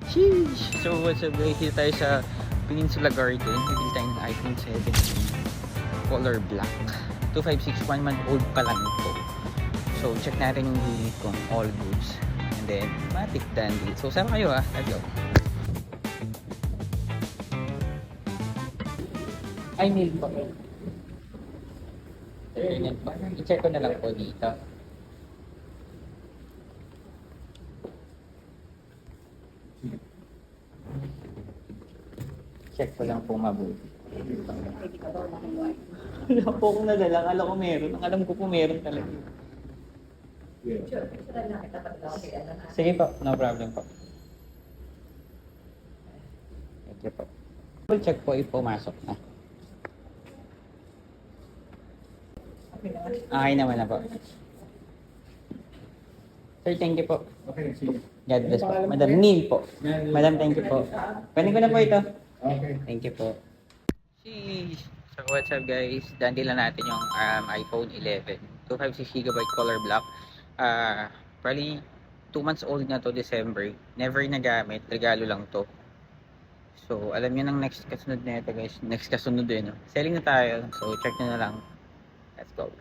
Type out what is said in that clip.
Sheesh! So what's up guys, dito tayo sa Peninsula Garden. Bibili tayo ng iPhone 17 color black. 2561 month old pa lang ito. So check natin yung unit kung all goods. And then matik dandy. So sama kayo ah, let's go. Ay, mail po. Ganyan po. I-check ko na lang po dito. Check ko lang po mabuti. Wala po akong nadala. Akala ko meron. Ang alam ko po meron talaga. Sige po. No problem po. Thank you po. Double check po if pumasok na. Okay naman na po. Sir, thank you po. Okay, sige. God bless po. Madam Neil po. Madam, thank you po. Pwede ko na po ito. Okay. Thank you po. Sheesh. So what's up guys? Dandi lang natin yung iPhone 11. 256GB color black. Probably 2 months old na to, December. Never nagamit. Regalo lang to. So alam niyo nang next kasunod na ito guys. Next kasunod din. No? Selling na tayo. So check nyo na lang. Let's go.